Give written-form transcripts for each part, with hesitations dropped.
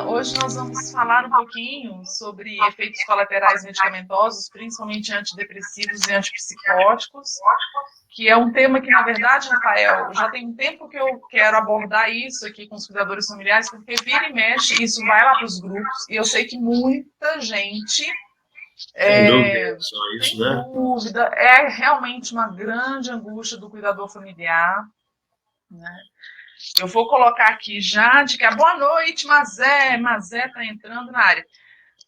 Hoje nós vamos falar um pouquinho sobre efeitos colaterais medicamentosos, principalmente antidepressivos e antipsicóticos, que é um tema que, na verdade, Rafael, já tem um tempo que eu quero abordar isso aqui com os cuidadores familiares, porque vira e mexe, isso vai lá para os grupos, e eu sei que muita gente Sem dúvida, só isso, tem né? dúvida, é realmente uma grande angústia do cuidador familiar, né? Eu vou colocar aqui já de que boa noite, Mazé está entrando na área.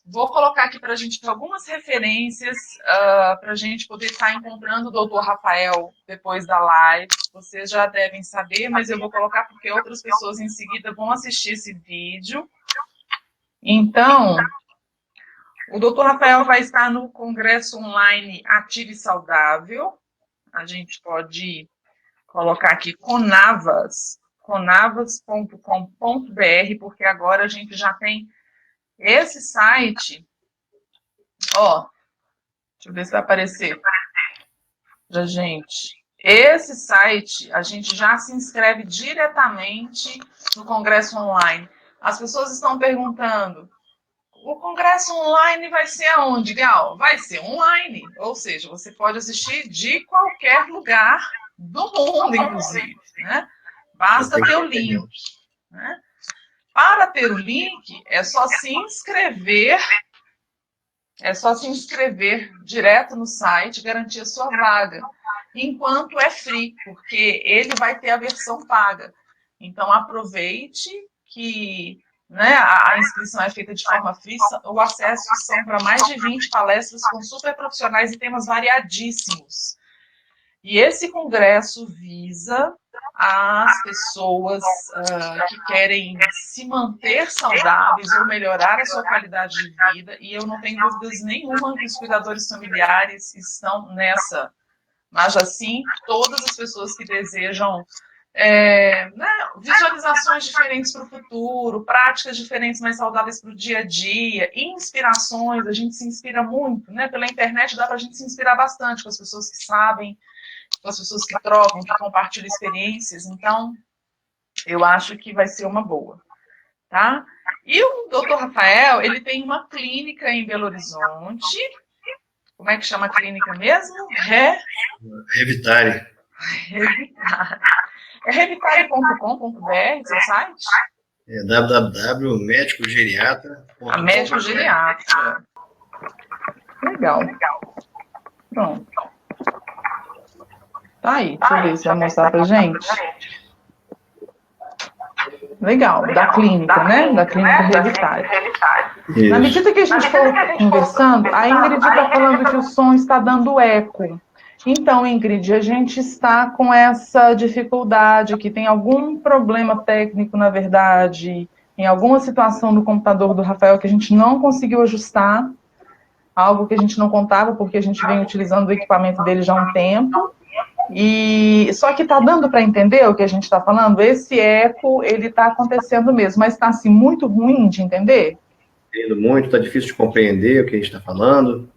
Vou colocar aqui para a gente algumas referências para a gente poder estar encontrando o doutor Rafael depois da live. Vocês já devem saber, mas eu vou colocar porque outras pessoas em seguida vão assistir esse vídeo. Então, o doutor Rafael vai estar no Congresso Online Ativo e Saudável. A gente pode colocar aqui conavas.com.br, porque agora a gente já tem esse site. Ó, deixa eu ver se vai aparecer pra gente. Esse site, a gente já se inscreve diretamente no Congresso Online. As pessoas estão perguntando, o Congresso Online vai ser aonde, Gal? Vai ser online, ou seja, você pode assistir de qualquer lugar do mundo, inclusive, né? Basta ter o link, né? Para ter o link, é só se inscrever direto no site, garantir a sua vaga, enquanto é free, porque ele vai ter a versão paga. Então, aproveite que, né, a inscrição é feita de forma free, o acesso são para mais de 20 palestras com super profissionais e temas variadíssimos. E esse congresso visa as pessoas que querem se manter saudáveis ou melhorar a sua qualidade de vida, e eu não tenho dúvidas nenhuma que os cuidadores familiares estão nessa, mas assim, todas as pessoas que desejam visualizações diferentes para o futuro, práticas diferentes mais saudáveis para o dia a dia, inspirações, a gente se inspira muito, né? Pela internet dá para a gente se inspirar bastante com as pessoas que sabem, com as pessoas que trocam, que compartilham experiências. Então, eu acho que vai ser uma boa, tá? E o Dr. Rafael, ele tem uma clínica em Belo Horizonte. Como é que chama a clínica mesmo? Revitare. É revitare.com.br, seu site? É www.medicogeriatra.com.br. A médico geriatra. Legal. Pronto. Tá aí, deixa eu ver se vai mostrar pra gente. Legal, da clínica, né? Da clínica Revitare. Na medida que a gente for conversando, a Ingrid está falando que o som está dando eco. Então, Ingrid, a gente está com essa dificuldade aqui. Tem algum problema técnico, na verdade, em alguma situação do computador do Rafael que a gente não conseguiu ajustar, algo que a gente não contava, porque a gente vem utilizando o equipamento dele já há um tempo. E só que está dando para entender o que a gente está falando? Esse eco, ele está acontecendo mesmo, mas está assim, muito ruim de entender? Entendo muito, está difícil de compreender o que a gente está falando.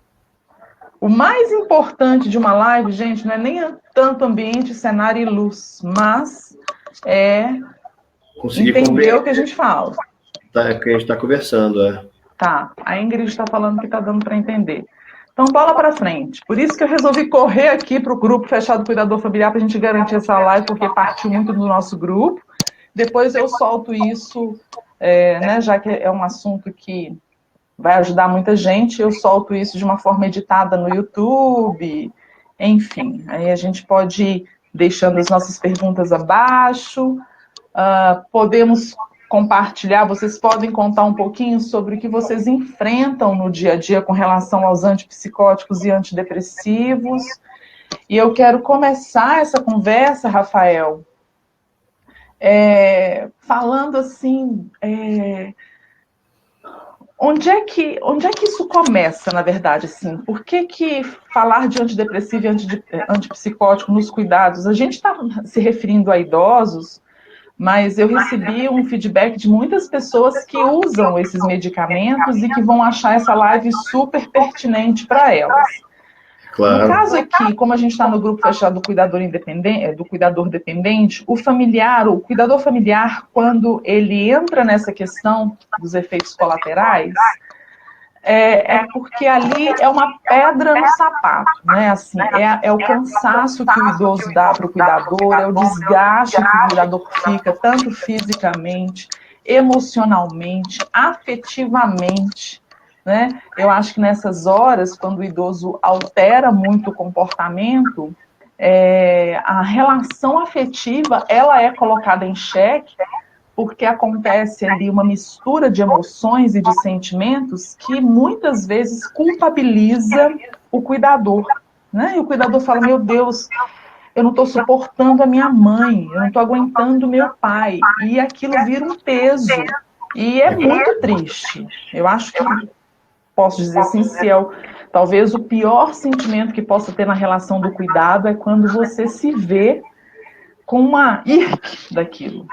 O mais importante de uma live, gente, não é nem tanto ambiente, cenário e luz, mas é entender o que a gente fala. Tá, que a gente está conversando, Tá, a Ingrid está falando que está dando para entender. Então, bola para frente. Por isso que eu resolvi correr aqui para o grupo fechado Cuidador Familiar para a gente garantir essa live, porque partiu muito do nosso grupo. Depois eu solto isso, né, já que é um assunto que vai ajudar muita gente, eu solto isso de uma forma editada no YouTube, enfim. Aí a gente pode ir deixando as nossas perguntas abaixo, podemos compartilhar, vocês podem contar um pouquinho sobre o que vocês enfrentam no dia a dia com relação aos antipsicóticos e antidepressivos. E eu quero começar essa conversa, Rafael, falando assim, onde é que isso começa, na verdade, assim? Por que falar de antidepressivo e antipsicótico nos cuidados? A gente está se referindo a idosos, mas eu recebi um feedback de muitas pessoas que usam esses medicamentos e que vão achar essa live super pertinente para elas. Claro. No caso aqui, como a gente está no grupo fechado do cuidador independente, do cuidador dependente, o familiar, o cuidador familiar, quando ele entra nessa questão dos efeitos colaterais, é porque ali é uma pedra no sapato, né? Assim, é o cansaço que o idoso dá para o cuidador, é o desgaste que o cuidador fica, tanto fisicamente, emocionalmente, afetivamente, né? Eu acho que nessas horas, quando o idoso altera muito o comportamento, a relação afetiva ela é colocada em xeque, porque acontece ali uma mistura de emoções e de sentimentos que muitas vezes culpabiliza o cuidador, né? E o cuidador fala, meu Deus, eu não estou suportando a minha mãe, eu não estou aguentando o meu pai, e aquilo vira um peso, e é muito triste. Eu acho que, posso dizer assim, se é talvez o pior sentimento que possa ter na relação do cuidado é quando você se vê com uma irque daquilo,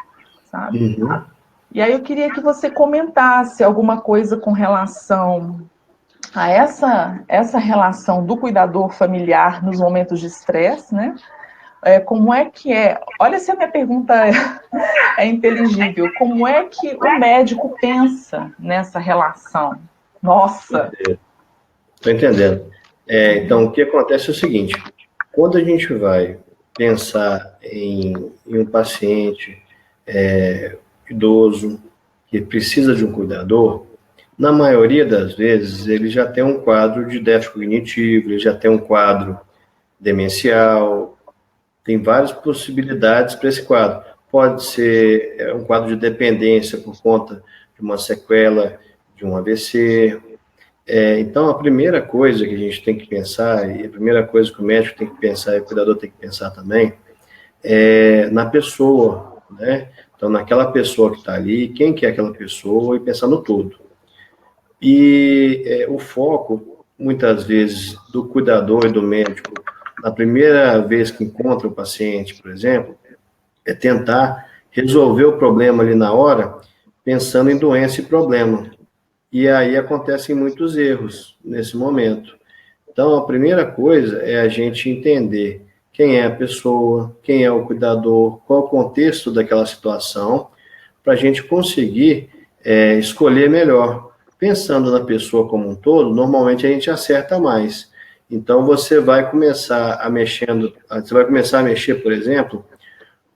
sabe? Uhum. E aí eu queria que você comentasse alguma coisa com relação a essa relação do cuidador familiar nos momentos de estresse, né? Como é que é? Olha se a minha pergunta é inteligível. Como é que o médico pensa nessa relação? Nossa! Estou entendendo. Então, o que acontece é o seguinte: quando a gente vai pensar em um paciente idoso que precisa de um cuidador, na maioria das vezes ele já tem um quadro de déficit cognitivo, ele já tem um quadro demencial, tem várias possibilidades para esse quadro. Pode ser um quadro de dependência por conta de uma sequela de um AVC. Então, a primeira coisa que a gente tem que pensar, e a primeira coisa que o médico tem que pensar e o cuidador tem que pensar também, é na pessoa, né? Então, naquela pessoa que está ali, quem que é aquela pessoa e pensar no todo. E o foco, muitas vezes, do cuidador e do médico, na primeira vez que encontra o paciente, por exemplo, é tentar resolver o problema ali na hora, pensando em doença e problema. E aí acontecem muitos erros nesse momento. Então, a primeira coisa é a gente entender quem é a pessoa, quem é o cuidador, qual o contexto daquela situação, para a gente conseguir escolher melhor. Pensando na pessoa como um todo, normalmente a gente acerta mais. Então, você vai começar a mexer, por exemplo,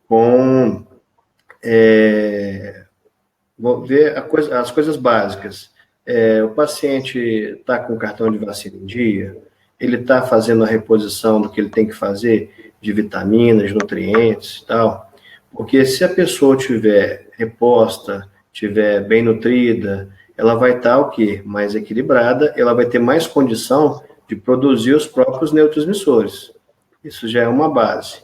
com vou ver as coisas básicas. O paciente está com o cartão de vacina em dia, ele está fazendo a reposição do que ele tem que fazer de vitaminas, nutrientes e tal. Porque se a pessoa tiver reposta, tiver bem nutrida, ela vai estar o quê? Mais equilibrada, ela vai ter mais condição de produzir os próprios neurotransmissores. Isso já é uma base.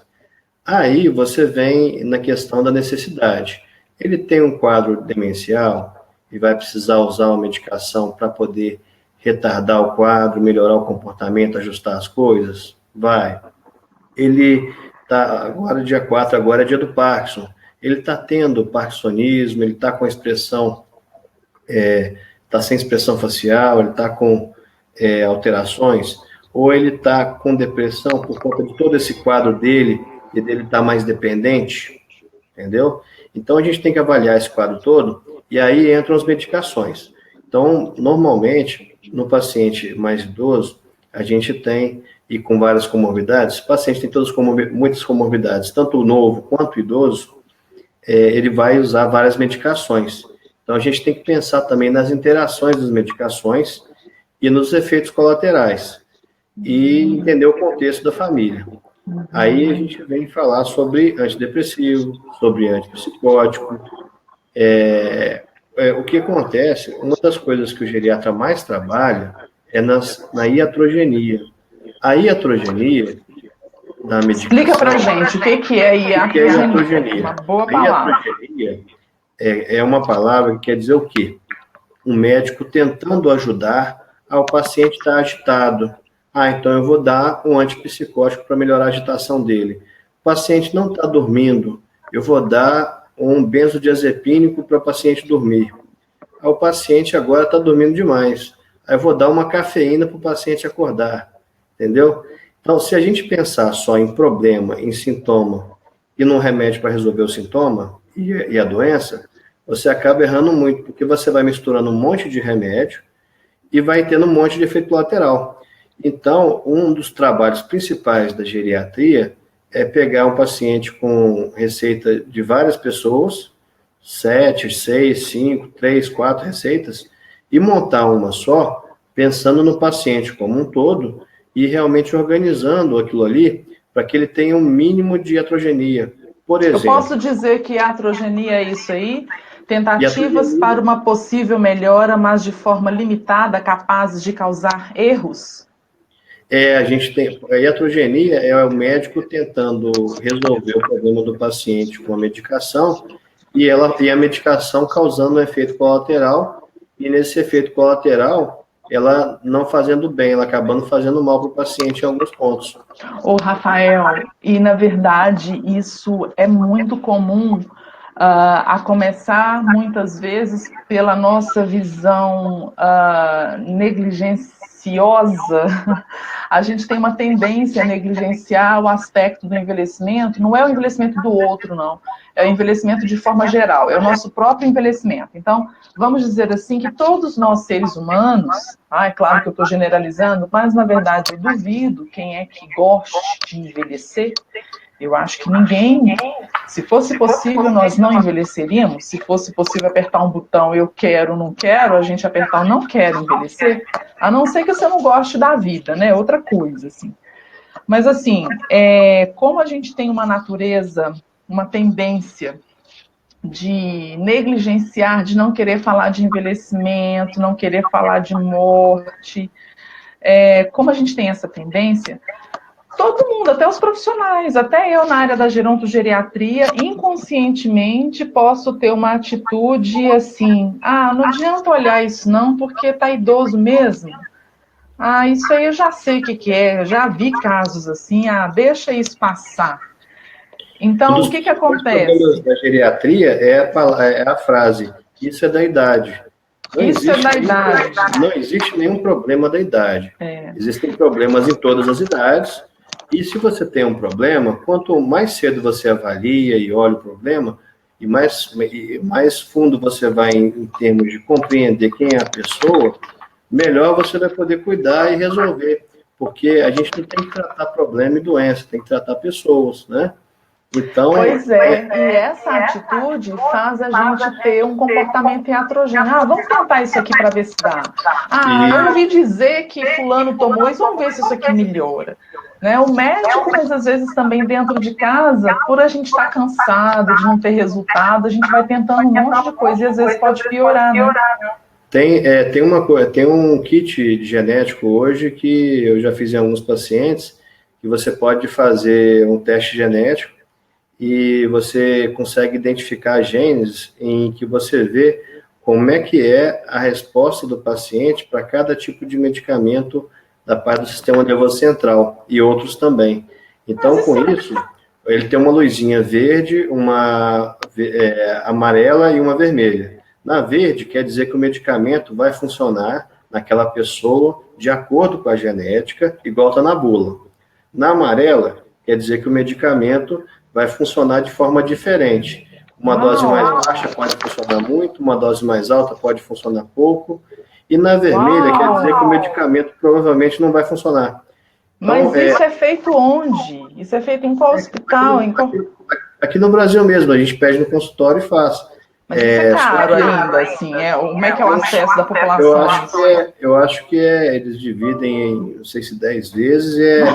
Aí você vem na questão da necessidade. Ele tem um quadro demencial e vai precisar usar uma medicação para poder retardar o quadro, melhorar o comportamento, ajustar as coisas? Vai. Ele está, agora dia 4, agora é dia do Parkinson. Ele está tendo parkinsonismo, ele está com expressão, está sem expressão facial, ele está com alterações, ou ele está com depressão por conta de todo esse quadro dele, e dele estar mais dependente, entendeu? Então, a gente tem que avaliar esse quadro todo, e aí entram as medicações. Então, normalmente, no paciente mais idoso, a gente tem, e com várias comorbidades, o paciente tem muitas comorbidades, tanto o novo quanto o idoso, ele vai usar várias medicações. Então, a gente tem que pensar também nas interações das medicações e nos efeitos colaterais, e entender o contexto da família. Aí a gente vem falar sobre antidepressivo, sobre antipsicótico. O que acontece, uma das coisas que o geriatra mais trabalha é na iatrogenia. A iatrogenia da medicação... Explica pra gente o que é iatrogenia. Uma boa palavra. A iatrogenia é uma palavra que quer dizer o quê? Um médico tentando ajudar ao paciente estar agitado. Então eu vou dar um antipsicótico para melhorar a agitação dele. O paciente não está dormindo, eu vou dar um benzodiazepínico para o paciente dormir. O paciente agora está dormindo demais, aí eu vou dar uma cafeína para o paciente acordar. entendeu? Então, se a gente pensar só em problema, em sintoma, e num remédio para resolver o sintoma e a doença, você acaba errando muito, porque você vai misturando um monte de remédio e vai tendo um monte de efeito colateral. Então, um dos trabalhos principais da geriatria é pegar um paciente com receita de várias pessoas, 7, 6, 5, 3, 4 receitas, e montar uma só, pensando no paciente como um todo, e realmente organizando aquilo ali para que ele tenha um mínimo de iatrogenia. Por exemplo... Eu posso dizer que a iatrogenia é isso aí? Tentativas iatrogenia, para uma possível melhora, mas de forma limitada, capazes de causar erros? a gente tem... A iatrogenia é o médico tentando resolver o problema do paciente com a medicação, e a medicação causando um efeito colateral, e nesse efeito colateral, ela não fazendo bem, ela acabando fazendo mal para o paciente em alguns pontos. Ô, Rafael, e na verdade isso é muito comum, a começar muitas vezes pela nossa visão negligenciosa. A gente tem uma tendência a negligenciar o aspecto do envelhecimento, não é o envelhecimento do outro, não, é o envelhecimento de forma geral, é o nosso próprio envelhecimento. Então, vamos dizer assim que todos nós seres humanos, é claro que eu estou generalizando, mas na verdade eu duvido quem é que goste de envelhecer. Eu acho que ninguém, se fosse possível, nós não envelheceríamos. Se fosse possível apertar um botão, eu quero, não quero, a gente apertar o não quero envelhecer, a não ser que você não goste da vida, né? Outra coisa, assim. Mas, assim, como a gente tem uma natureza, uma tendência de negligenciar, de não querer falar de envelhecimento, não querer falar de morte, como a gente tem essa tendência, todo mundo, até os profissionais, até eu na área da gerontogeriatria, inconscientemente posso ter uma atitude assim, não adianta olhar isso não, porque tá idoso mesmo. Isso aí eu já sei o que é, eu já vi casos assim, deixa isso passar. Então, o que acontece? Um dos problemas da geriatria é a frase, isso é da idade. Não existe nenhum problema da idade. Existem problemas em todas as idades, e se você tem um problema, quanto mais cedo você avalia e olha o problema, e mais fundo você vai em termos de compreender quem é a pessoa, melhor você vai poder cuidar e resolver. Porque a gente não tem que tratar problema e doença, tem que tratar pessoas, né? Então, pois é, e essa atitude faz a gente ter um comportamento iatrogênio. Vamos tentar isso aqui para ver se dá. Eu ouvi dizer que fulano tomou isso, vamos ver se isso aqui melhora. Né? O médico, muitas vezes, também dentro de casa, por a gente estar cansado de não ter resultado, a gente vai tentando um monte de coisa e às vezes pode piorar, né? Tem um kit genético hoje que eu já fiz em alguns pacientes, que você pode fazer um teste genético e você consegue identificar genes em que você vê como é que é a resposta do paciente para cada tipo de medicamento da parte do sistema nervoso central e outros também. Então, com isso, ele tem uma luzinha verde, uma amarela e uma vermelha. Na verde, quer dizer que o medicamento vai funcionar naquela pessoa de acordo com a genética, igual está na bula. Na amarela, quer dizer que o medicamento vai funcionar de forma diferente. Uma dose mais baixa pode funcionar muito, uma dose mais alta pode funcionar pouco, e na vermelha quer dizer que o medicamento provavelmente não vai funcionar. Então, mas isso é feito onde? Isso é feito em qual hospital? Aqui no Brasil mesmo, a gente pede no consultório e faz. Mas isso é caro ainda, assim, como é que é o acesso da população? Eu acho que eles dividem em, não sei se 10 vezes,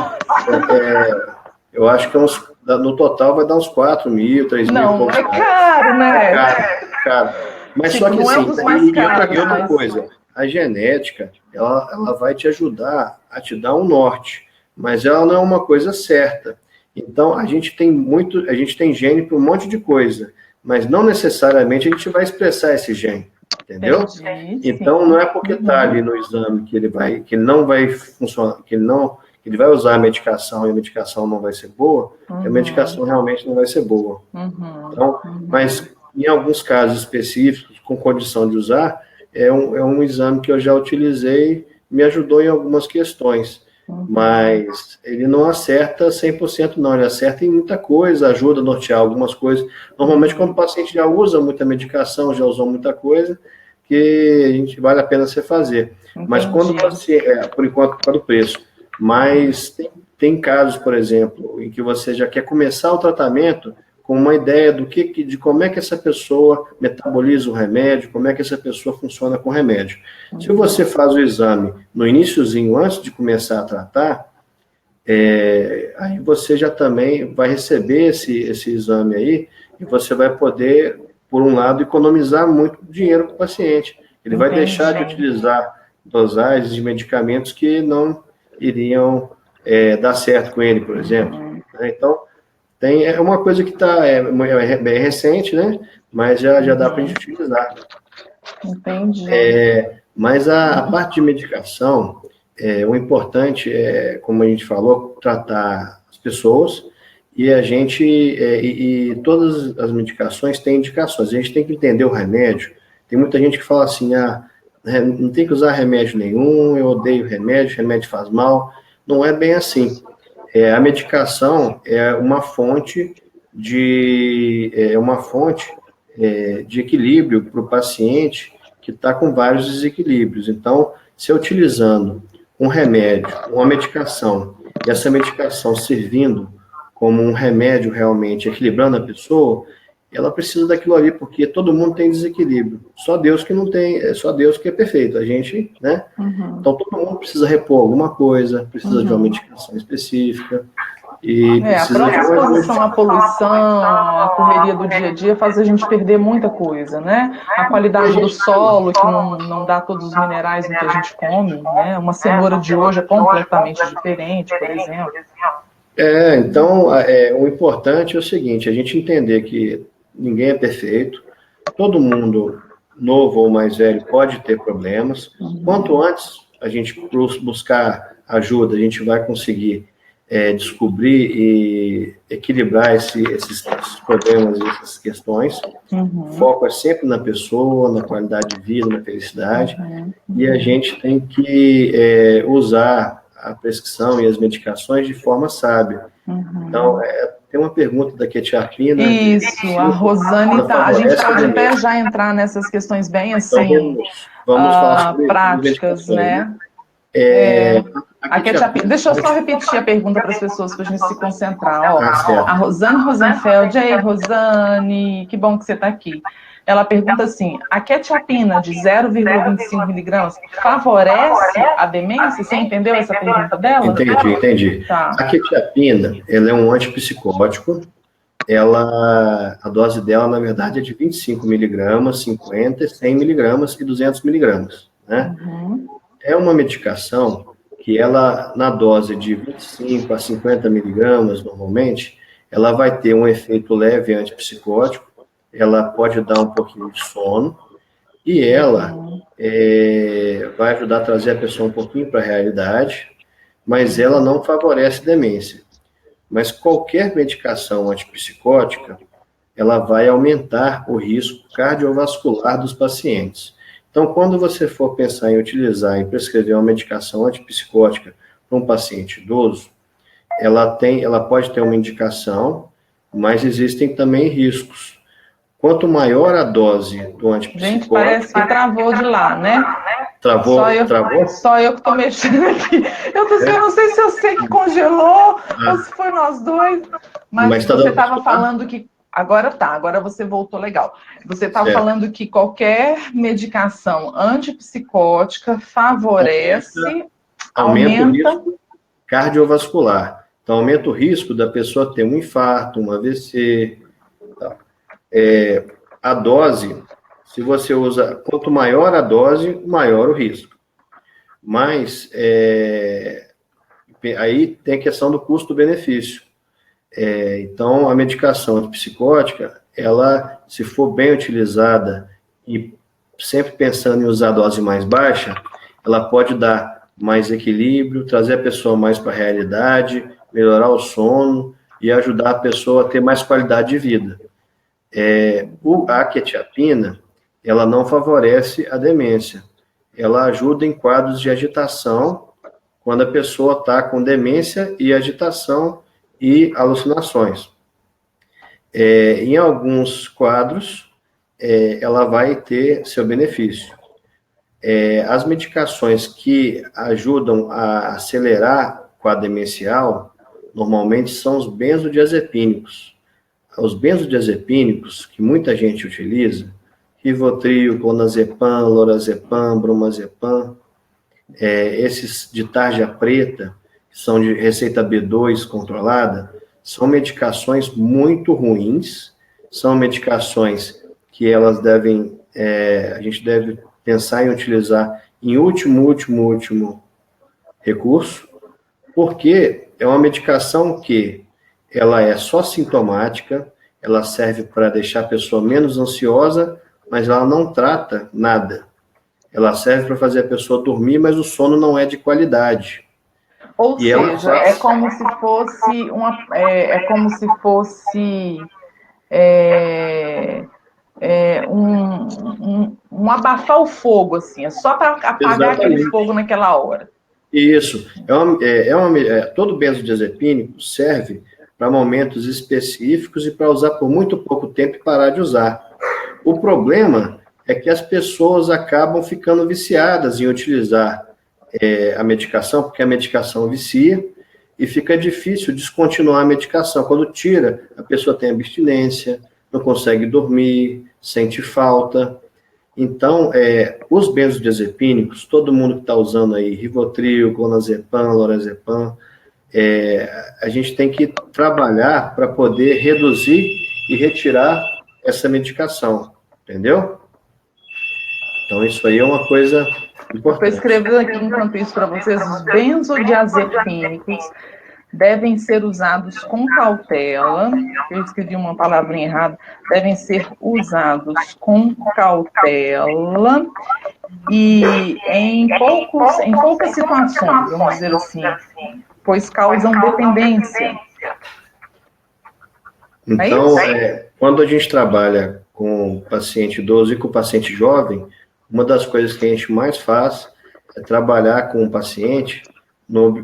eu acho que no total vai dar uns 4 mil, 3 mil. Não, é caro, né? É caro. Mas só que assim, e outra coisa, a genética, ela vai te ajudar a te dar um norte, mas ela não é uma coisa certa. Então, a gente tem gene para um monte de coisa, mas não necessariamente a gente vai expressar esse gene, entendeu? Entendi, então, não é porque está ali no exame que ele não vai funcionar, que ele vai usar a medicação e a medicação não vai ser boa, que a medicação realmente não vai ser boa. Então, mas em alguns casos específicos, com condição de usar, é um exame que eu já utilizei, me ajudou em algumas questões. mas ele não acerta 100% não, ele acerta em muita coisa, ajuda a nortear algumas coisas. Normalmente, quando o paciente já usa muita medicação, já usou muita coisa, que a gente vale a pena você fazer. Entendi. Mas quando você, por enquanto, para o preço, mas tem casos, por exemplo, em que você já quer começar o tratamento com uma ideia de como é que essa pessoa metaboliza o remédio, como é que essa pessoa funciona com o remédio. Se você faz o exame no iniciozinho, antes de começar a tratar, aí você já também vai receber esse exame aí, e você vai poder, por um lado, economizar muito dinheiro para o paciente. Ele vai deixar de utilizar dosagens de medicamentos que não iriam dar certo com ele, por exemplo. Então, é uma coisa que é recente, né? Mas já dá para a gente utilizar. Entendi. Mas a parte de medicação, o importante é, como a gente falou, tratar as pessoas e a gente, e todas as medicações têm indicações. A gente tem que entender o remédio. Tem muita gente que fala assim, não tem que usar remédio nenhum, eu odeio remédio faz mal. Não é bem assim. A medicação é uma fonte de equilíbrio para o paciente que está com vários desequilíbrios. Então, se utilizando um remédio, uma medicação, e essa medicação servindo como um remédio realmente equilibrando a pessoa, ela precisa daquilo ali, porque todo mundo tem desequilíbrio. Só Deus que não tem, só Deus que é perfeito. A gente, né? Então, todo mundo precisa repor alguma coisa, precisa de uma medicação específica. E precisa a própria exposição à poluição, a correria do dia a dia faz a gente perder muita coisa, né? A qualidade do solo, que não dá todos os minerais no que a gente come, né? Uma cenoura de hoje é completamente diferente, por exemplo. Então, o importante é o seguinte, a gente entender que ninguém é perfeito, todo mundo, novo ou mais velho, pode ter problemas. Quanto antes a gente buscar ajuda, a gente vai conseguir descobrir e equilibrar esses problemas, essas questões. O foco é sempre na pessoa, na qualidade de vida, na felicidade, e a gente tem que usar a prescrição e as medicações de forma sábia. Então, tem uma pergunta da quetiapina. Isso, a Rosane a gente pode até já entrar nessas questões bem assim, então, vamos falar sobre práticas, né? A quetiapina. Deixa eu só repetir a pergunta para as pessoas, para a gente se concentrar. A Rosane Rosenfeld, ei, Rosane, que bom que você está aqui. Ela pergunta assim, a quetiapina de 0,25 miligramas favorece a demência? Você entendeu essa pergunta dela? Entendi. Tá. A quetiapina, ela é um antipsicótico, a dose dela, na verdade, é de 25 miligramas, 50, 100 miligramas e 200 miligramas, né? É uma medicação que ela, na dose de 25 a 50 miligramas, normalmente, ela vai ter um efeito leve antipsicótico, ela pode dar um pouquinho de sono, e ela vai ajudar a trazer a pessoa um pouquinho para a realidade, mas ela não favorece demência. Mas qualquer medicação antipsicótica, ela vai aumentar o risco cardiovascular dos pacientes. Então, quando você for pensar em utilizar e prescrever uma medicação antipsicótica para um paciente idoso, ela pode ter uma indicação, mas existem também riscos. Quanto maior a dose do antipsicótico... Gente, parece que travou de lá, né? Travou? Só eu que estou mexendo aqui. Eu não sei se eu sei que congelou ou se foi nós dois. Mas você estava falando que... Agora você voltou legal. Você estava falando que qualquer medicação antipsicótica favorece, aumenta o risco cardiovascular. Então, aumenta o risco da pessoa ter um infarto, um AVC... Tá. A dose, se você usa, quanto maior a dose, maior o risco. Mas aí tem a questão do custo-benefício. Então, a medicação antipsicótica, ela, se for bem utilizada e sempre pensando em usar a dose mais baixa, ela pode dar mais equilíbrio, trazer a pessoa mais para a realidade, melhorar o sono e ajudar a pessoa a ter mais qualidade de vida. A quetiapina, ela não favorece a demência. Ela ajuda em quadros de agitação, quando a pessoa está com demência e agitação e alucinações. Em alguns quadros, ela vai ter seu benefício. As medicações que ajudam a acelerar o quadro demencial, normalmente são os benzodiazepínicos. Os benzodiazepínicos, que muita gente utiliza, Rivotril, Clonazepam, Lorazepam, Bromazepam, esses de tarja preta, que são de receita B2 controlada, são medicações muito ruins, são medicações que elas devem, a gente deve pensar em utilizar em último recurso, porque é uma medicação que ela é só sintomática, ela serve para deixar a pessoa menos ansiosa, mas ela não trata nada. Ela serve para fazer a pessoa dormir, mas o sono não é de qualidade. Ou seja, é como se fosse um abafar o fogo, assim, é só para apagar aquele fogo naquela hora. Isso. Todo benzodiazepínico serve para momentos específicos e para usar por muito pouco tempo e parar de usar. O problema é que as pessoas acabam ficando viciadas em utilizar a medicação, porque a medicação vicia, e fica difícil descontinuar a medicação. Quando tira, a pessoa tem abstinência, não consegue dormir, sente falta. Então, os benzodiazepínicos, todo mundo que está usando aí, Rivotril, Clonazepam, Lorazepam, a gente tem que trabalhar para poder reduzir e retirar essa medicação, entendeu? Então, isso aí é uma coisa importante. Estou escrevendo aqui, enquanto isso, para vocês, os benzodiazepínicos devem ser usados com cautela. Eu escrevi uma palavrinha errada. Devem ser usados com cautela e em poucas situações, vamos dizer assim, pois causam dependência. Então, quando a gente trabalha com paciente idoso e com paciente jovem, uma das coisas que a gente mais faz é trabalhar com o paciente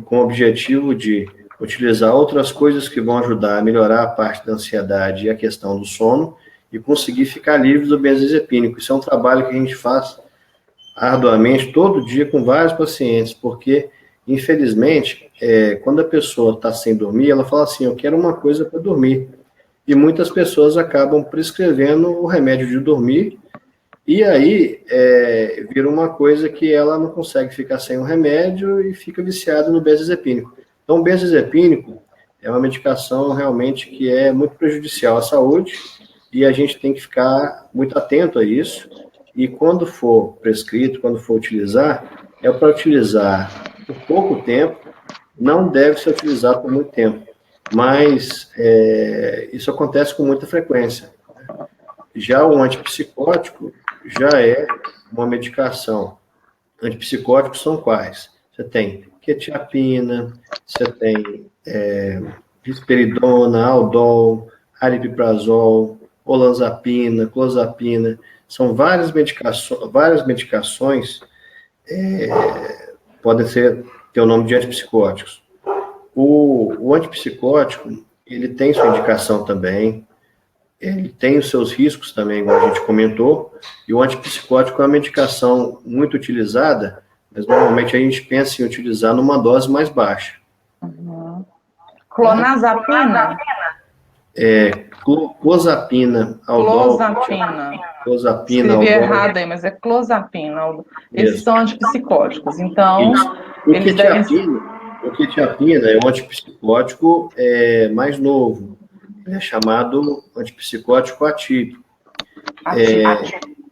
com o objetivo de utilizar outras coisas que vão ajudar a melhorar a parte da ansiedade e a questão do sono e conseguir ficar livre do benzodiazepínico. Isso é um trabalho que a gente faz arduamente todo dia com vários pacientes, porque, infelizmente, quando a pessoa está sem dormir, ela fala assim, eu quero uma coisa para dormir. E muitas pessoas acabam prescrevendo o remédio de dormir, e aí vira uma coisa que ela não consegue ficar sem o remédio e fica viciada no benzodiazepínico. Então, o benzodiazepínico é uma medicação realmente que é muito prejudicial à saúde, e a gente tem que ficar muito atento a isso, e quando for prescrito, quando for utilizar, é para utilizar por pouco tempo, não deve ser utilizado por muito tempo, mas isso acontece com muita frequência. Já o antipsicótico já é uma medicação. Antipsicóticos são quais? Você tem quetiapina, você tem risperidona, aldol, aripiprazol, olanzapina, clozapina. São várias medicações podem ter o nome de antipsicóticos. O antipsicótico, ele tem sua indicação também, ele tem os seus riscos também, igual a gente comentou, e o antipsicótico é uma medicação muito utilizada, mas normalmente a gente pensa em utilizar numa dose mais baixa. Uhum. Clonazepina? Clozapina, aldol. Clozapina, escrevi errado aí, mas é clozapina. Esses são antipsicóticos, então... O quetiapina é um antipsicótico mais novo, é chamado antipsicótico atípico.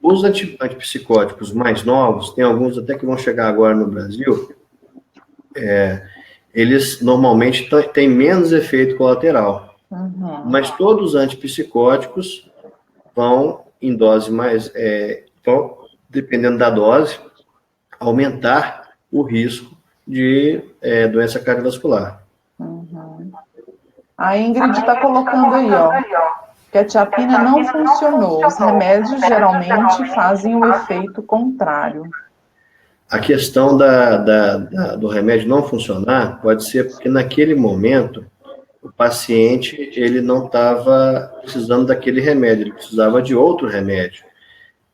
Os antipsicóticos mais novos, tem alguns até que vão chegar agora no Brasil, eles normalmente têm menos efeito colateral. Uhum. Mas todos os antipsicóticos vão em dose vão, dependendo da dose, aumentar o risco de doença cardiovascular. Uhum. A Ingrid está colocando aí, ó, que a quetiapina não funcionou. Os remédios geralmente fazem o efeito contrário. A questão do remédio não funcionar pode ser porque naquele momento o paciente ele não estava precisando daquele remédio, ele precisava de outro remédio.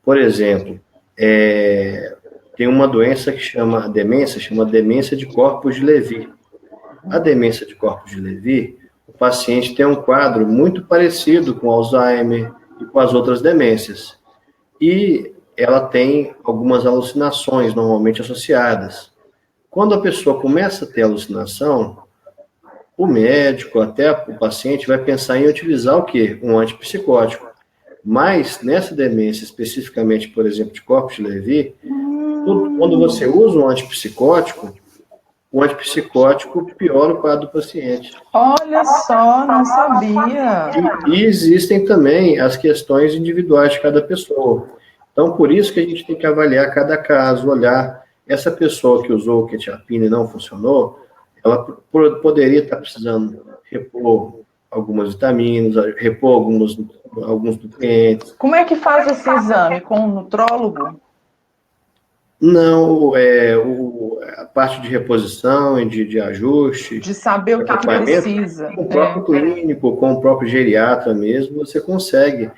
Por exemplo, tem uma doença que chama demência de Corpus de Levy. A demência de Corpus de Levy, o paciente tem um quadro muito parecido com Alzheimer e com as outras demências. E ela tem algumas alucinações normalmente associadas. Quando a pessoa começa a ter alucinação, o médico, até o paciente, vai pensar em utilizar o quê? Um antipsicótico. Mas, nessa demência, especificamente, por exemplo, de Corpus de Levy, quando você usa um antipsicótico, o antipsicótico piora o quadro do paciente. Olha só, não sabia. E existem também as questões individuais de cada pessoa. Então, por isso que a gente tem que avaliar cada caso, olhar essa pessoa que usou o quetiapina e não funcionou, ela poderia estar precisando repor algumas vitaminas, repor alguns nutrientes. Como é que faz esse exame? Com o nutrólogo? Não, a parte de reposição e de ajuste. De saber o que precisa. Com o próprio clínico, com o próprio geriatra mesmo, você consegue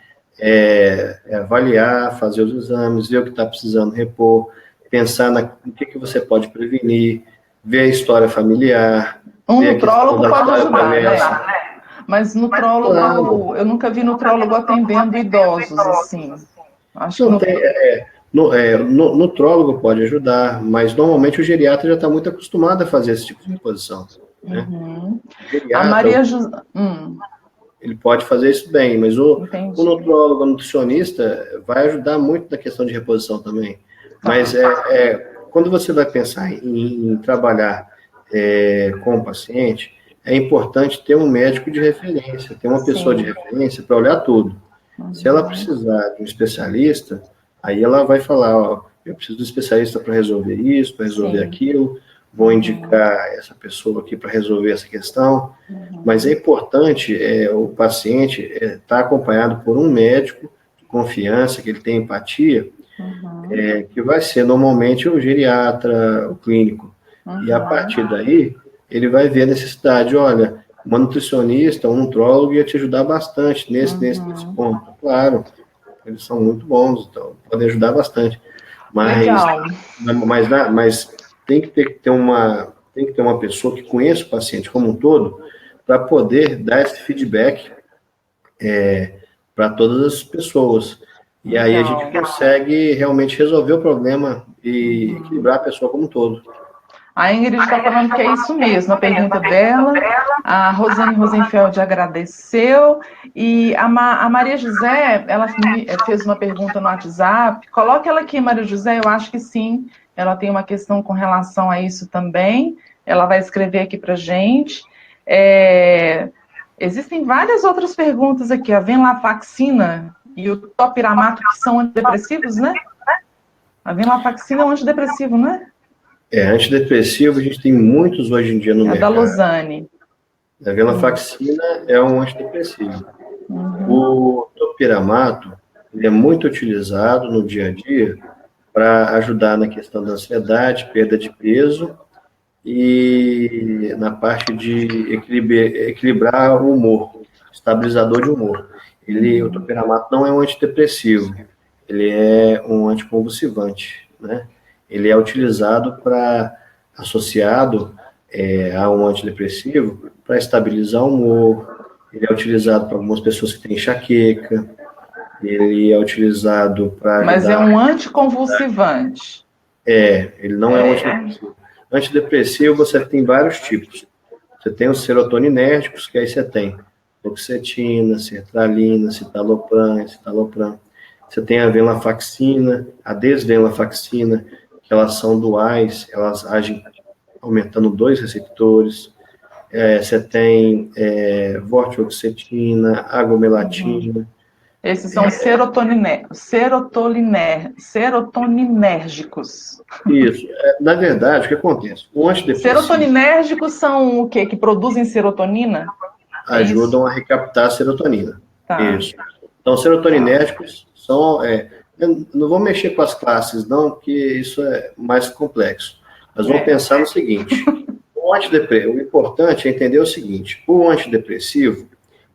avaliar, fazer os exames, ver o que está precisando repor, pensar no que você pode prevenir, ver a história familiar. Um nutrólogo pode ajudar, né? Mas nutrólogo, eu nunca vi nutrólogo atendendo idosos, assim. Acho que não tem. Nutrólogo pode ajudar, mas normalmente o geriatra já está muito acostumado a fazer esse tipo de reposição. Né? A Maria José. Ele pode fazer isso bem, mas o nutrólogo, o nutricionista, vai ajudar muito na questão de reposição também. Mas quando você vai pensar em trabalhar com o paciente, é importante ter um médico de referência, ter uma pessoa de referência para olhar tudo. Se ela precisar de um especialista, aí ela vai falar, ó, eu preciso de um especialista para resolver isso, para resolver aquilo, vou indicar essa pessoa aqui para resolver essa questão, mas é importante o paciente estar acompanhado por um médico de confiança, que ele tem empatia, que vai ser normalmente o geriatra, o clínico, e a partir daí ele vai ver a necessidade, olha, uma nutricionista, um nutrólogo ia te ajudar bastante nesse ponto, claro, eles são muito bons, então podem ajudar bastante, mas tem que ter uma pessoa que conheça o paciente como um todo para poder dar esse feedback para todas as pessoas. E aí a gente consegue realmente resolver o problema e equilibrar a pessoa como um todo. A Ingrid está falando que é isso mesmo, a pergunta dela. A Rosane Rosenfeld agradeceu. E a Maria José, ela fez uma pergunta no WhatsApp. Coloque ela aqui, Maria José, eu acho que sim. Ela tem uma questão com relação a isso também. Ela vai escrever aqui para a gente. Existem várias outras perguntas aqui. A venlafaxina e o topiramato, que são antidepressivos, né? A venlafaxina é um antidepressivo, né? Antidepressivo, a gente tem muitos hoje em dia no mercado. A da Losane. A venlafaxina é um antidepressivo. O topiramato, ele é muito utilizado no dia a dia para ajudar na questão da ansiedade, perda de peso e na parte de equilibrar o humor, estabilizador de humor. O topiramato não é um antidepressivo, ele é um anticonvulsivante, né? Ele é utilizado associado a um antidepressivo para estabilizar o humor, ele é utilizado para algumas pessoas que têm enxaqueca, ele é utilizado para... Mas é um anticonvulsivante. Ele não é um antidepressivo. Antidepressivo você tem vários tipos. Você tem os serotoninérgicos, que aí você tem fluoxetina, sertralina, citalopram. Você tem a venlafaxina, a desvenlafaxina, que elas são duais, elas agem aumentando 2 receptores. Você tem vortioxetina, agomelatina. Esses são serotoninérgicos. Isso. Na verdade, o que acontece? O antidepressivo... Serotoninérgicos são o quê? Que produzem serotonina? Ajudam a recaptar a serotonina. Tá. Isso. Então, serotoninérgicos são... eu não vou mexer com as classes, não, porque isso é mais complexo. Mas vamos pensar no seguinte. O importante é entender o seguinte. O antidepressivo,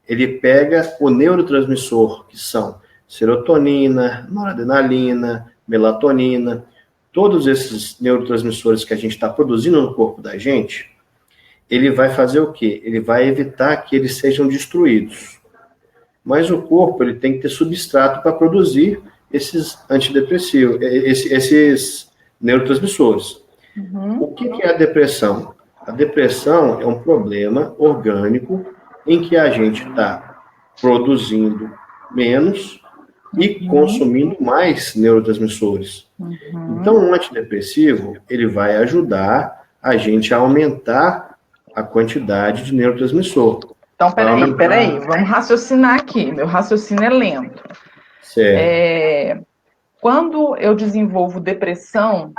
ele pega o neurotransmissor, que são serotonina, noradrenalina, melatonina, todos esses neurotransmissores que a gente está produzindo no corpo da gente, ele vai fazer o quê? Ele vai evitar que eles sejam destruídos. Mas o corpo ele tem que ter substrato para produzir esses antidepressivos, esses neurotransmissores. Uhum. O que é a depressão? A depressão é um problema orgânico em que a gente está produzindo menos e consumindo mais neurotransmissores. Então, um antidepressivo, ele vai ajudar a gente a aumentar a quantidade de neurotransmissor. Então, peraí, vamos raciocinar aqui. Meu raciocínio é lento. Certo. Quando eu desenvolvo depressão,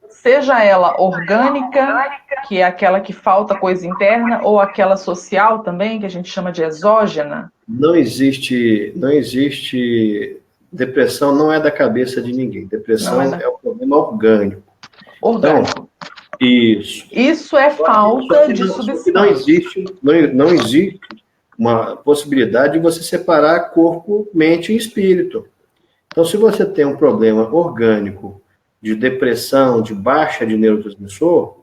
seja ela orgânica, que é aquela que falta coisa interna, ou aquela social também, que a gente chama de exógena? Não existe depressão, não é da cabeça de ninguém. Depressão é um problema orgânico. Orgânico. Então, isso. Isso é falta de substância. Não existe uma possibilidade de você separar corpo, mente e espírito. Então, se você tem um problema orgânico de depressão, de baixa de neurotransmissor,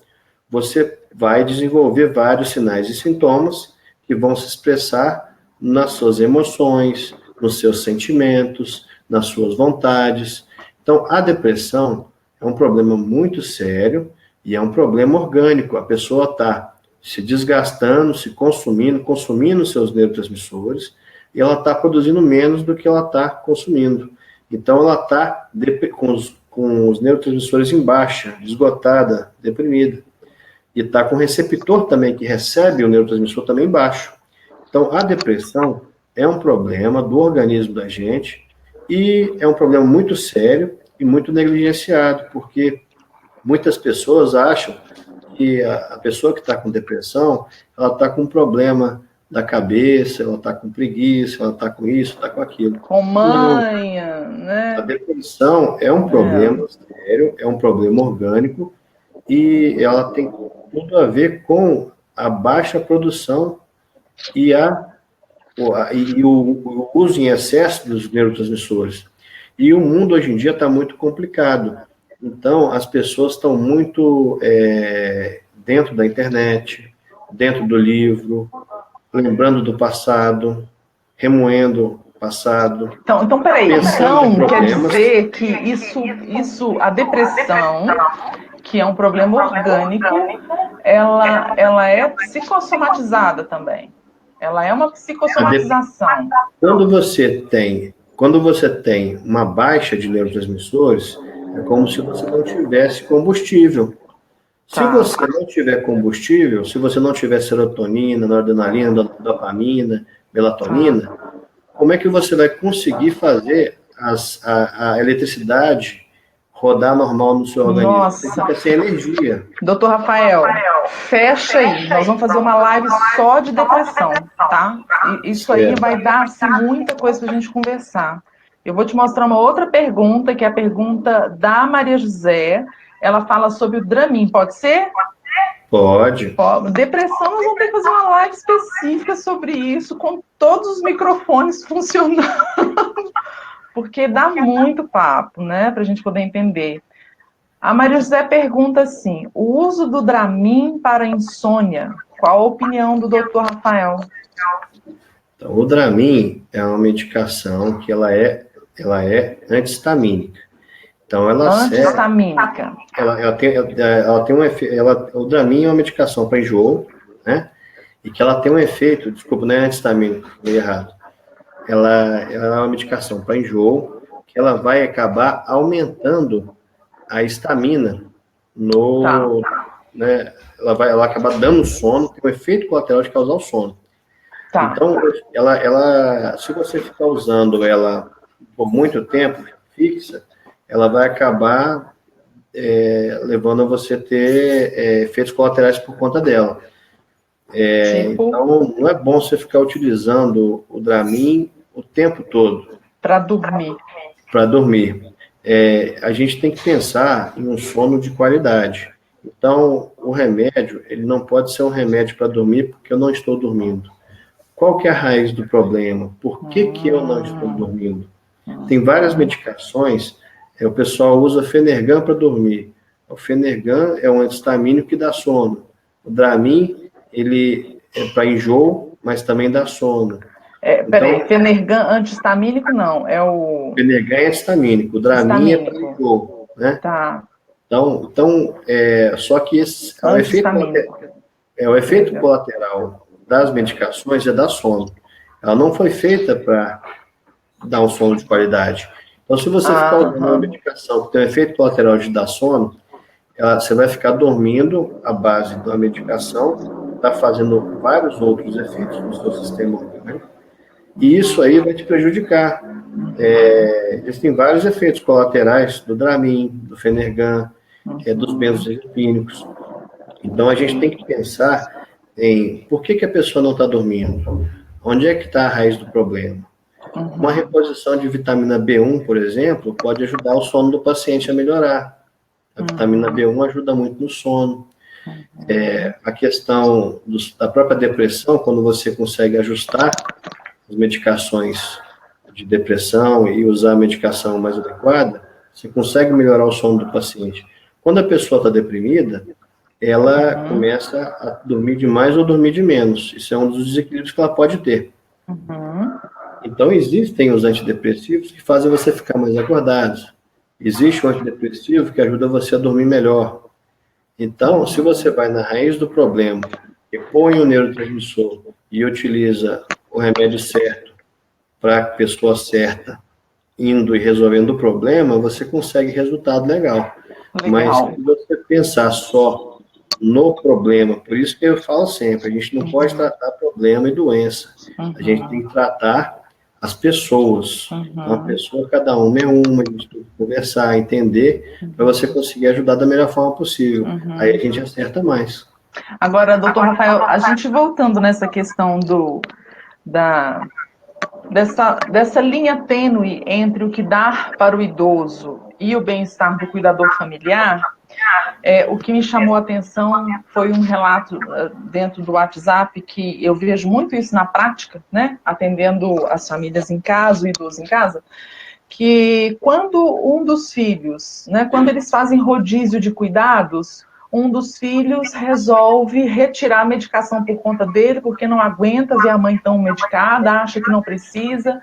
você vai desenvolver vários sinais e sintomas que vão se expressar nas suas emoções, nos seus sentimentos, nas suas vontades. Então, a depressão é um problema muito sério e é um problema orgânico. A pessoa está se desgastando, se consumindo seus neurotransmissores, e ela está produzindo menos do que ela está consumindo. Então, ela está com os neurotransmissores em baixa, esgotada, deprimida. E está com o receptor também, que recebe o neurotransmissor também baixo. Então, a depressão é um problema do organismo da gente e é um problema muito sério e muito negligenciado, porque muitas pessoas acham que a pessoa que está com depressão, ela está com um problema da cabeça, ela está com preguiça, ela está com isso, está com aquilo. Com manha, né? A depressão é um problema sério, é um problema orgânico e ela tem tudo a ver com a baixa produção e o uso em excesso dos neurotransmissores. E o mundo hoje em dia está muito complicado. Então, as pessoas estão muito dentro da internet, dentro do livro, lembrando do passado, remoendo o passado. Então peraí. Então, quer dizer que a depressão, que é um problema orgânico, ela é psicossomatizada também. Ela é uma psicossomatização. Quando você tem uma baixa de neurotransmissores, é como se você não tivesse combustível. Se você não tiver combustível, se você não tiver serotonina, noradrenalina, dopamina, melatonina, como é que você vai conseguir fazer a eletricidade rodar normal no seu organismo? Nossa. Você fica sem energia. Doutor Rafael, fecha aí. Nós vamos fazer uma live só de depressão, tá? E isso aí vai dar assim, muita coisa para a gente conversar. Eu vou te mostrar uma outra pergunta, que é a pergunta da Maria José. Ela fala sobre o Dramin, pode ser? Pode. Depressão, nós vamos ter que fazer uma live específica sobre isso, com todos os microfones funcionando, porque dá muito papo, né, para a gente poder entender. A Maria José pergunta assim, o uso do Dramin para insônia, qual a opinião do Dr. Rafael? Então, o Dramin é uma medicação que ela é anti-histamínica. Então, anti-histamínica. Ela tem um efeito. O Dramin é uma medicação para enjoo, né? E que ela tem um efeito, desculpa, não é anti-histamínico, falei errado. Ela é uma medicação para enjoo, que ela vai acabar aumentando a histamina né? Ela vai acabar dando sono, tem um efeito colateral de causar o sono. Então, se você ficar usando ela por muito tempo, fixa, ela vai acabar levando a você ter efeitos colaterais por conta dela. Então, não é bom você ficar utilizando o Dramin o tempo todo. Para dormir. Para dormir. A gente tem que pensar em um sono de qualidade. Então, o remédio, ele não pode ser um remédio para dormir porque eu não estou dormindo. Qual que é a raiz do problema? Por que eu não estou dormindo? Tem várias medicações, o pessoal usa Fenergan para dormir. O Fenergan é um antihistamínico que dá sono. O Dramin, ele é para enjoo, mas também dá sono. Peraí, Fenergan antihistamínico não, é o... Fenergan é antihistamínico, o Dramin é para enjoo, né? Tá. Então, só que esse é o efeito colateral das medicações é dar sono. Ela não foi feita para dar um sono de qualidade. Então, se você ficar usando uma medicação que tem um efeito colateral de dar sono, você vai ficar dormindo à base da medicação, está fazendo vários outros efeitos no seu sistema orgânico, e isso aí vai te prejudicar. Existem vários efeitos colaterais do Dramin, do Fenergan, dos benzodiazepínicos. Então, a gente tem que pensar em por que a pessoa não está dormindo? Onde é que está a raiz do problema? Uma reposição de vitamina B1, por exemplo, pode ajudar o sono do paciente a melhorar. A vitamina B1 ajuda muito no sono. A questão da própria depressão, quando você consegue ajustar as medicações de depressão e usar a medicação mais adequada, você consegue melhorar o sono do paciente. Quando a pessoa está deprimida, ela começa a dormir demais ou dormir de menos. Isso é um dos desequilíbrios que ela pode ter. Então, existem os antidepressivos que fazem você ficar mais acordado. Existe um antidepressivo que ajuda você a dormir melhor. Então, se você vai na raiz do problema, repõe o neurotransmissor e utiliza o remédio certo para a pessoa certa, indo e resolvendo o problema, você consegue resultado legal. Mas se você pensar só no problema, por isso que eu falo sempre, a gente não pode tratar problema e doença. A gente tem que tratar as pessoas. Então, a pessoa, cada uma é uma, a gente tem que conversar, entender, para você conseguir ajudar da melhor forma possível. Aí a gente acerta mais. Agora, doutor Rafael, a gente voltando nessa questão dessa linha tênue entre o que dar para o idoso e o bem-estar do cuidador familiar, o que me chamou a atenção foi um relato dentro do WhatsApp, que eu vejo muito isso na prática, né, atendendo as famílias em casa, o idoso em casa, que quando um dos filhos, né, quando eles fazem rodízio de cuidados, um dos filhos resolve retirar a medicação por conta dele, porque não aguenta ver a mãe tão medicada, acha que não precisa.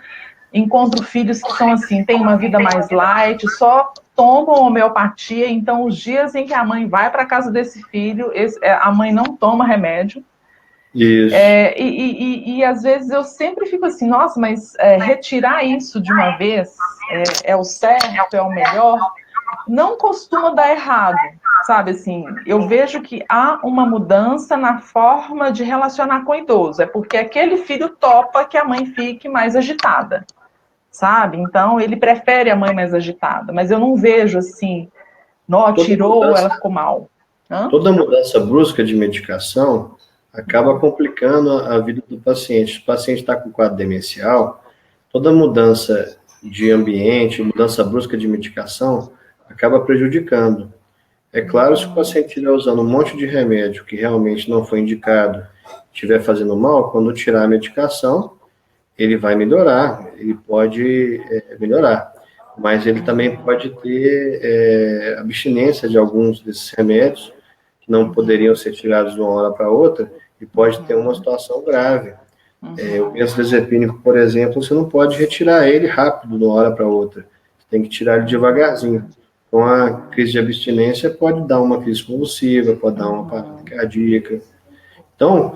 Encontro filhos que são assim, têm uma vida mais light, só tomam homeopatia, então os dias em que a mãe vai para a casa desse filho, a mãe não toma remédio. Isso. E às vezes eu sempre fico assim, nossa, mas retirar isso de uma vez é o certo, é o melhor? Não costuma dar errado, sabe, assim, eu vejo que há uma mudança na forma de relacionar com o idoso, é porque aquele filho topa que a mãe fique mais agitada, sabe, então ele prefere a mãe mais agitada, mas eu não vejo assim, tirou, ela ficou mal. Toda mudança brusca de medicação acaba complicando a vida do paciente. Se o paciente está com quadro demencial, toda mudança de ambiente, mudança brusca de medicação, acaba prejudicando. É claro, se o paciente estiver usando um monte de remédio que realmente não foi indicado, estiver fazendo mal, quando tirar a medicação, ele vai melhorar, ele pode melhorar. Mas ele também pode ter abstinência de alguns desses remédios, que não poderiam ser tirados de uma hora para outra, e pode ter uma situação grave. O benzodiazepínico, por exemplo, você não pode retirar ele rápido de uma hora para outra. Você tem que tirar ele devagarzinho. Então, a crise de abstinência pode dar uma crise convulsiva, pode dar uma parada cardíaca. Então,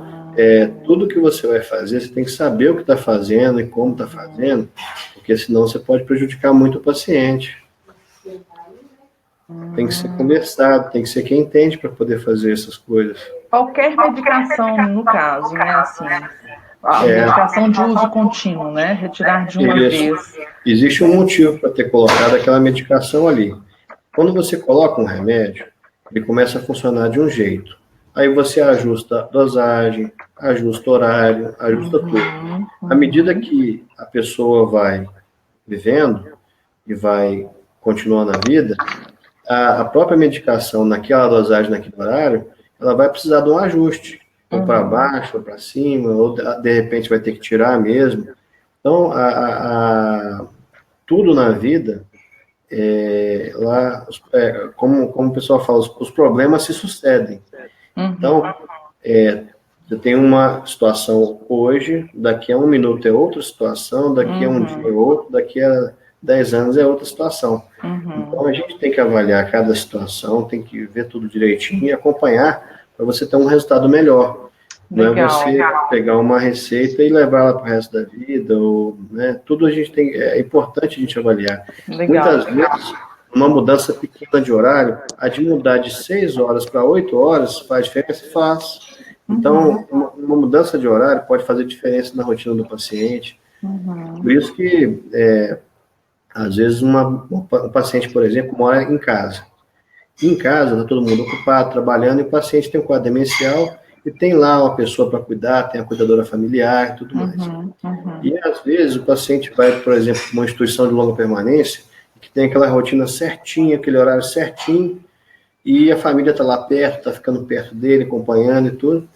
tudo que você vai fazer, você tem que saber o que está fazendo e como está fazendo, porque senão você pode prejudicar muito o paciente. Tem que ser conversado, tem que ser quem entende para poder fazer essas coisas. Qualquer medicação, no caso, né, assim, a medicação de uso contínuo, né, retirar de uma vez. Existe um motivo para ter colocado aquela medicação ali. Quando você coloca um remédio, ele começa a funcionar de um jeito. Aí você ajusta a dosagem, ajusta o horário, ajusta tudo. À medida que a pessoa vai vivendo e vai continuando a vida, a própria medicação naquela dosagem, naquele horário, ela vai precisar de um ajuste, ou para baixo, ou para cima, ou de repente vai ter que tirar mesmo. Então, tudo na vida, como o pessoal fala, os problemas se sucedem. Então, você tem uma situação hoje, daqui a 1 minuto é outra situação, daqui a um dia é outro, daqui a 10 anos é outra situação. Então, a gente tem que avaliar cada situação, tem que ver tudo direitinho e acompanhar para você ter um resultado melhor. Legal. Não é você pegar uma receita e levar ela para o resto da vida, ou, né, tudo é importante a gente avaliar. Legal. Muitas vezes, uma mudança pequena de horário, a de mudar de 6 horas para 8 horas faz diferença? Faz. Então, uma mudança de horário pode fazer diferença na rotina do paciente. Por isso que, às vezes, um paciente, por exemplo, mora em casa. Em casa, está todo mundo ocupado, trabalhando, e o paciente tem um quadro demencial e tem lá uma pessoa para cuidar, tem a cuidadora familiar e tudo mais. E, às vezes, o paciente vai, por exemplo, para uma instituição de longa permanência, que tem aquela rotina certinha, aquele horário certinho, e a família está lá perto, está ficando perto dele, acompanhando e tudo.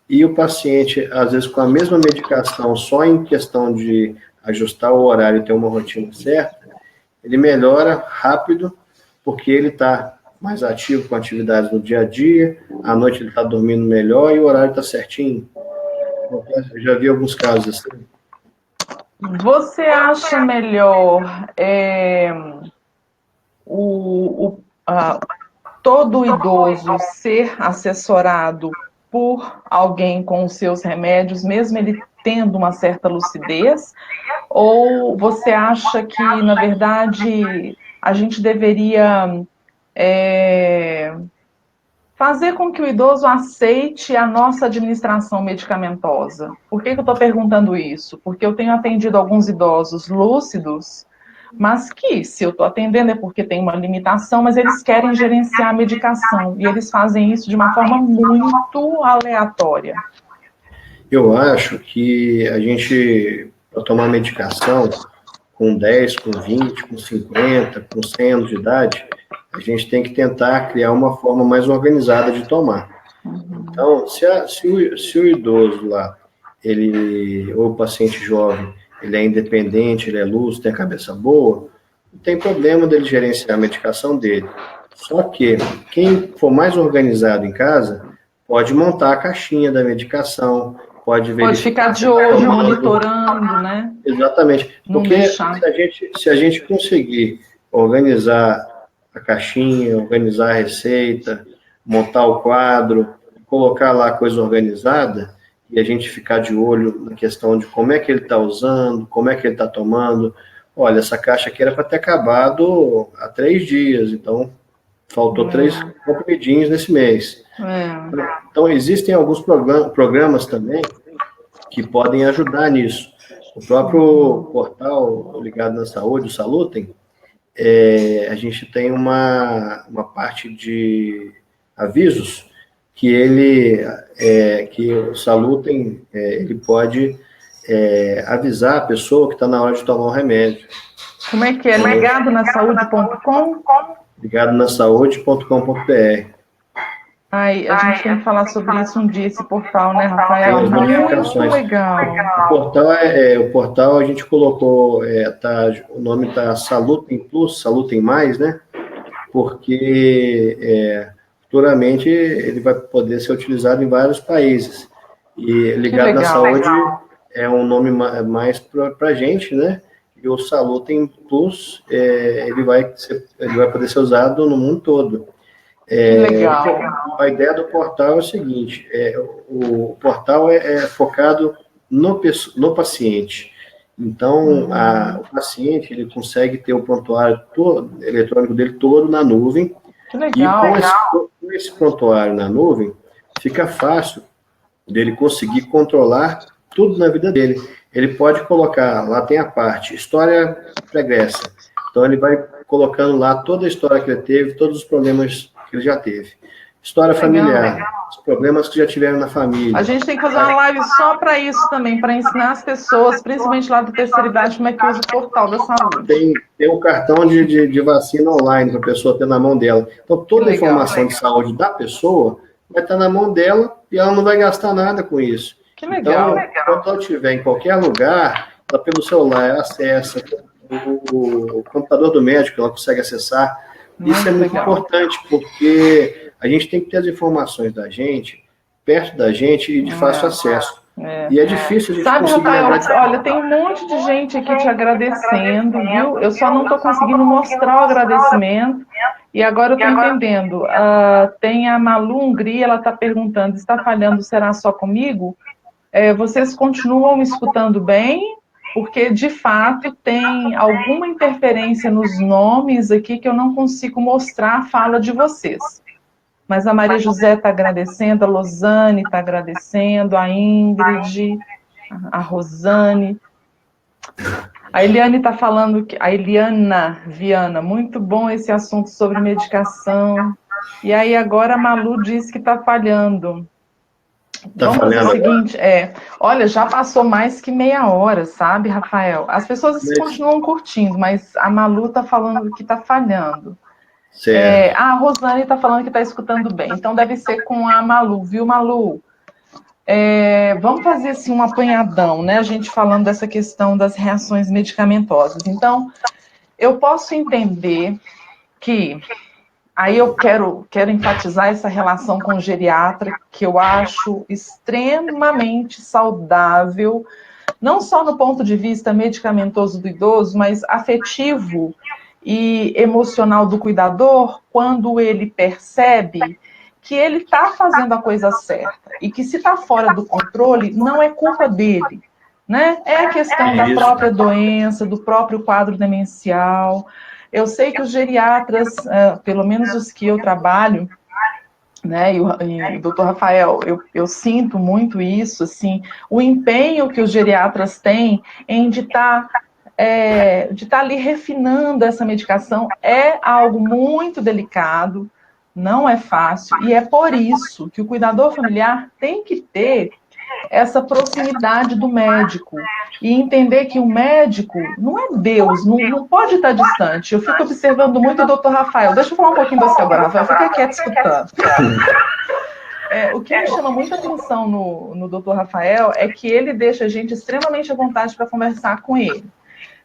E o paciente, às vezes, com a mesma medicação, só em questão de ajustar o horário e ter uma rotina certa, ele melhora rápido, porque ele está mais ativo com atividades no dia a dia, à noite ele está dormindo melhor e o horário está certinho. Eu já vi alguns casos assim. Você acha melhor todo idoso ser assessorado por alguém com os seus remédios, mesmo ele tendo uma certa lucidez? Ou você acha que, na verdade, a gente deveria fazer com que o idoso aceite a nossa administração medicamentosa? Por que eu estou perguntando isso? Porque eu tenho atendido alguns idosos lúcidos, mas que, se eu estou atendendo é porque tem uma limitação, mas eles querem gerenciar a medicação, e eles fazem isso de uma forma muito aleatória. Eu acho que a gente, para tomar medicação, com 10, com 20, com 50, com 100 anos de idade, a gente tem que tentar criar uma forma mais organizada de tomar. Então, se o idoso lá, ou o paciente jovem, ele é independente, ele é lúcido, tem a cabeça boa, não tem problema dele gerenciar a medicação dele. Só que quem for mais organizado em casa, pode montar a caixinha da medicação, pode ficar de olho, monitorando, né? Exatamente. Porque se a gente conseguir organizar a caixinha, organizar a receita, montar o quadro, colocar lá a coisa organizada, e a gente ficar de olho na questão de como é que ele está usando, como é que ele está tomando. Olha, essa caixa aqui era para ter acabado há 3 dias, então faltou 3 comprimidinhos nesse mês. Então, existem alguns programas também que podem ajudar nisso. O próprio portal ligado na saúde, o Salutem, a gente tem uma parte de avisos que o Salutem ele pode avisar a pessoa que está na hora de tomar o remédio. Como é que é? Ligadonasaude.com? Ligadonasaude.com.br. A gente tem que falar sobre isso um dia, esse portal, né, Rafael? Muito legal. O portal a gente colocou, o nome está Salutem Plus, Salutem Mais, né? Porque futuramente ele vai poder ser utilizado em vários países. E Ligado na Saúde é um nome mais para a gente, né? E o Salutem Plus, ele vai poder ser usado no mundo todo. Legal. A ideia do portal é o seguinte, o portal é focado no paciente. Então, o paciente ele consegue ter o prontuário eletrônico dele todo na nuvem. Que legal. E com esse prontuário na nuvem, fica fácil dele conseguir controlar tudo na vida dele. Ele pode colocar, lá tem a parte história pregressa. Então, ele vai colocando lá toda a história que ele teve, todos os problemas que ele já teve. história familiar, os problemas que já tiveram na família. A gente tem que fazer uma live só para isso também, para ensinar as pessoas, principalmente lá da terceira idade, como é que usa o portal da saúde. Tem um cartão de vacina online para a pessoa ter na mão dela. Então, toda a informação de saúde da pessoa vai estar na mão dela e ela não vai gastar nada com isso. Que legal. Então, quando ela estiver em qualquer lugar, ela pelo celular acessa o computador do médico, ela consegue acessar. Isso é muito importante, porque a gente tem que ter as informações da gente, perto da gente e de fácil acesso. E é difícil a gente conseguir... Rafael, olha, tem um monte de gente aqui te agradecendo, viu? Eu só não estou conseguindo mostrar o agradecimento. E agora eu estou entendendo. Tem a Malu Hungria, ela está perguntando, está falhando, será só comigo? Vocês continuam me escutando bem? Porque, de fato, tem alguma interferência nos nomes aqui que eu não consigo mostrar a fala de vocês. Mas a Maria José está agradecendo, a Losane está agradecendo, a Ingrid, a Rosane. A Eliane está falando, a Eliana Viana, muito bom esse assunto sobre medicação. E aí agora a Malu diz que está falhando. Vamos fazer o seguinte, olha, já passou mais que meia hora, sabe, Rafael? As pessoas continuam curtindo, mas a Malu está falando que está falhando. A Rosane está falando que está escutando bem, então deve ser com a Malu, viu, Malu? Vamos fazer assim um apanhadão, né? A gente falando dessa questão das reações medicamentosas. Então, eu posso entender que... Aí eu quero enfatizar essa relação com o geriatra, que eu acho extremamente saudável, não só no ponto de vista medicamentoso do idoso, mas afetivo e emocional do cuidador, quando ele percebe que ele está fazendo a coisa certa, e que se está fora do controle, não é culpa dele, né? É a questão da própria doença, do próprio quadro demencial. Eu sei que os geriatras, pelo menos os que eu trabalho, né, e o doutor Rafael, eu sinto muito isso, assim, o empenho que os geriatras têm em de estar ali refinando essa medicação é algo muito delicado, não é fácil, e é por isso que o cuidador familiar tem que ter essa proximidade do médico e entender que o médico não é Deus, não pode estar distante. Eu fico observando muito o doutor Rafael. Deixa eu falar um pouquinho de você agora, Rafael. Fica quieto escutando. O que me chama muita atenção no doutor Rafael é que ele deixa a gente extremamente à vontade para conversar com ele.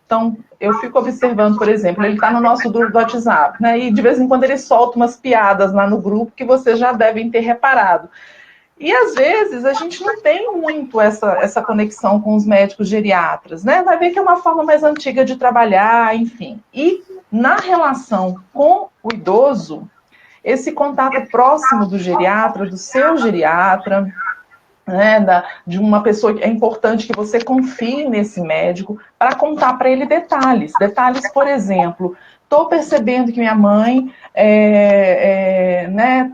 Então, eu fico observando, por exemplo, ele está no nosso grupo do WhatsApp, né? E de vez em quando ele solta umas piadas lá no grupo que vocês já devem ter reparado. E, às vezes, a gente não tem muito essa conexão com os médicos geriatras, né? Vai ver que é uma forma mais antiga de trabalhar, enfim. E, na relação com o idoso, esse contato próximo do geriatra, do seu geriatra, né, de uma pessoa que é importante que você confie nesse médico para contar para ele detalhes. Detalhes, por exemplo, estou percebendo que minha mãe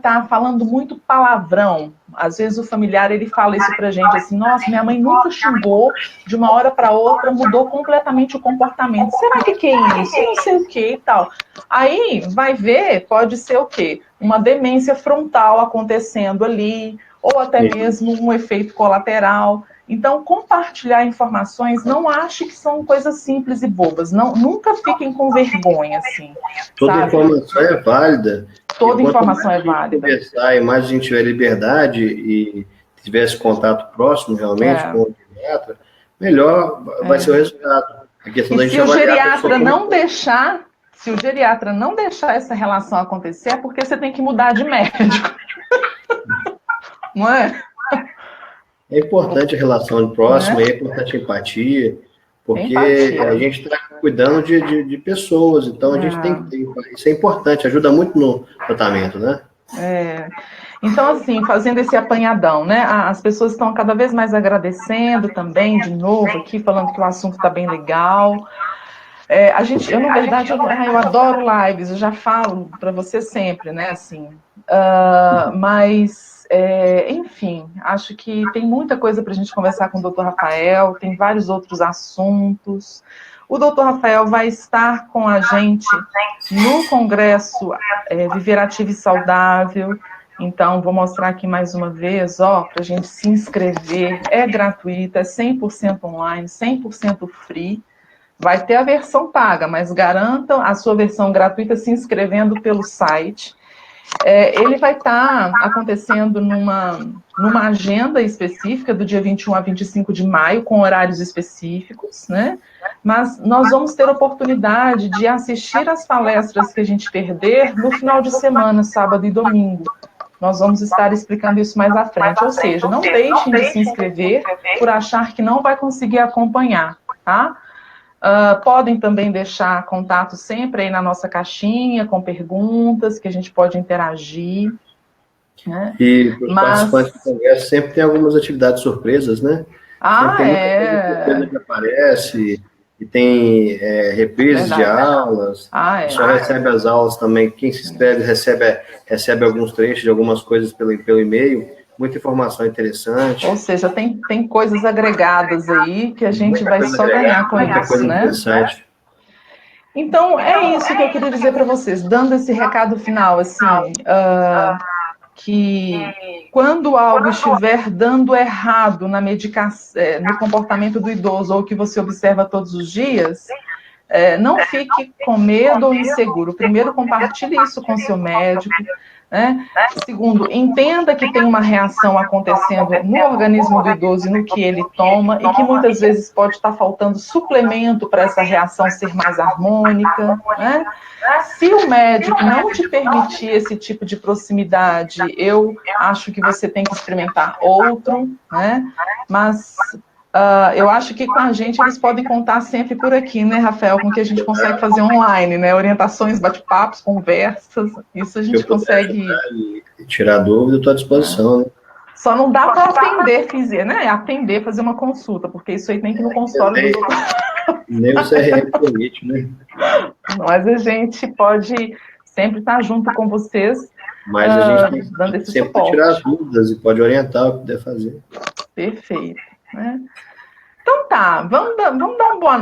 tá falando muito palavrão. Às vezes o familiar ele fala isso pra gente assim, nossa, minha mãe nunca xingou, de uma hora para outra mudou completamente o comportamento. Será que é isso? Eu não sei o que e tal. Aí vai ver, pode ser o quê? Uma demência frontal acontecendo ali, ou até mesmo um efeito colateral. Então, compartilhar informações, não ache que são coisas simples e bobas. Nunca fiquem com vergonha, assim. Toda informação é válida. Toda informação é válida. Conversar e mais a gente tiver liberdade e tiver esse contato próximo, realmente, com o geriatra, melhor vai ser o resultado. A questão da gente se o geriatra não deixar essa relação acontecer, é porque você tem que mudar de médico. Não é? É importante a relação próxima, é importante a empatia, porque a gente está cuidando de pessoas, então a gente tem que ter, isso é importante, ajuda muito no tratamento, né? Então, assim, fazendo esse apanhadão, né? As pessoas estão cada vez mais agradecendo também, de novo, aqui, falando que o assunto está bem legal. Eu, na verdade, eu adoro lives, eu já falo para você sempre, né? Assim, mas, enfim, acho que tem muita coisa para a gente conversar com o Dr. Rafael, tem vários outros assuntos. O Dr. Rafael vai estar com a gente no Congresso Viver Ativo e Saudável, Então, vou mostrar aqui mais uma vez, ó, para a gente se inscrever. É gratuito, é 100% online, 100% free. Vai ter a versão paga, mas garantam a sua versão gratuita se inscrevendo pelo site. Ele vai estar acontecendo numa agenda específica do dia 21 a 25 de maio, com horários específicos, né? Mas nós vamos ter oportunidade de assistir às palestras que a gente perder no final de semana, sábado e domingo. Nós vamos estar explicando isso mais à frente. Ou seja, não deixem de se inscrever por achar que não vai conseguir acompanhar, tá? Podem também deixar contato sempre aí na nossa caixinha, com perguntas, que a gente pode interagir. Né? E para os participantes do congresso sempre tem algumas atividades surpresas, né? Sempre tem muita coisa surpresa que aparece, e tem reprises de aulas, só recebe as aulas também. Quem se inscreve recebe alguns trechos de algumas coisas pelo e-mail, muita informação interessante. Ou seja, tem coisas agregadas aí que a gente vai só ganhar com isso, né? Interessante. Então, é isso que eu queria dizer para vocês, dando esse recado final, assim, que quando algo estiver dando errado na medicação, no comportamento do idoso, ou que você observa todos os dias, não fique com medo ou inseguro. Primeiro, compartilhe isso com seu médico, né? Segundo, entenda que tem uma reação acontecendo no organismo do idoso e no que ele toma, e que muitas vezes pode estar faltando suplemento para essa reação ser mais harmônica, né? Se o médico não te permitir esse tipo de proximidade, eu acho que você tem que experimentar outro, né? Mas eu acho que com a gente eles podem contar sempre por aqui, né, Rafael, com que a gente consegue fazer online, né? Orientações, bate-papos, conversas, isso a gente consegue. Tirar dúvida, eu estou à disposição, né? Só não dá para atender, né? Atender, fazer uma consulta, porque isso aí tem que ir no consultório do doutor. Nem o CRM permite, né? Mas a gente pode sempre estar junto com vocês, mas a gente dando tem esse sempre suporte. tirar as dúvidas e pode orientar o que puder fazer. Perfeito, né? Então tá, vamos dar uma boa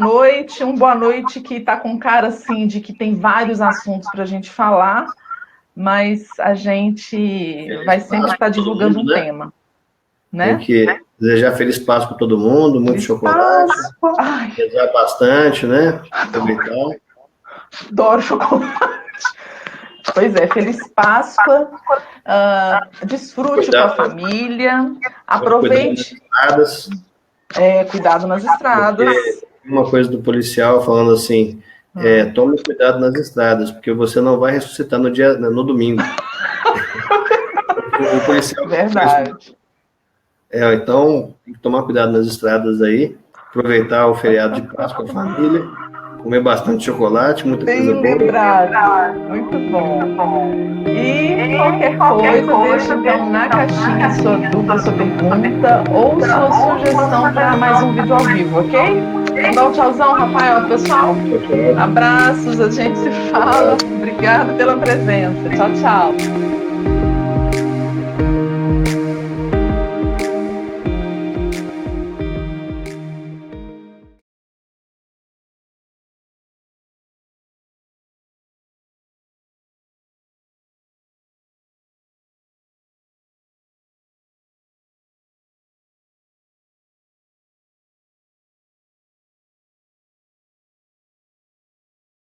noite que está com cara assim de que tem vários assuntos para a gente falar, mas a gente vai sempre estar divulgando um tema. Né? Tem que desejar feliz Páscoa para todo mundo, muito chocolate, rezar bastante, né? Aproveitar. Adoro chocolate. Pois é, feliz Páscoa, desfrute com a família, aproveite. Cuidado nas estradas. Porque uma coisa do policial falando assim, tome cuidado nas estradas, porque você não vai ressuscitar no domingo. O policial. Verdade. Então, tem que tomar cuidado nas estradas aí, aproveitar o feriado de Páscoa com a família, comer bastante chocolate, muita coisa boa. Bem lembrado, muito bom. E qualquer coisa, deixa então na caixinha sua dúvida, sua pergunta ou sua sugestão para mais um vídeo ao vivo, ok? Vamos dar um tchauzão, Rafael, pessoal? Tchau. Abraços, a gente se fala. Obrigada pela presença. Tchau, tchau.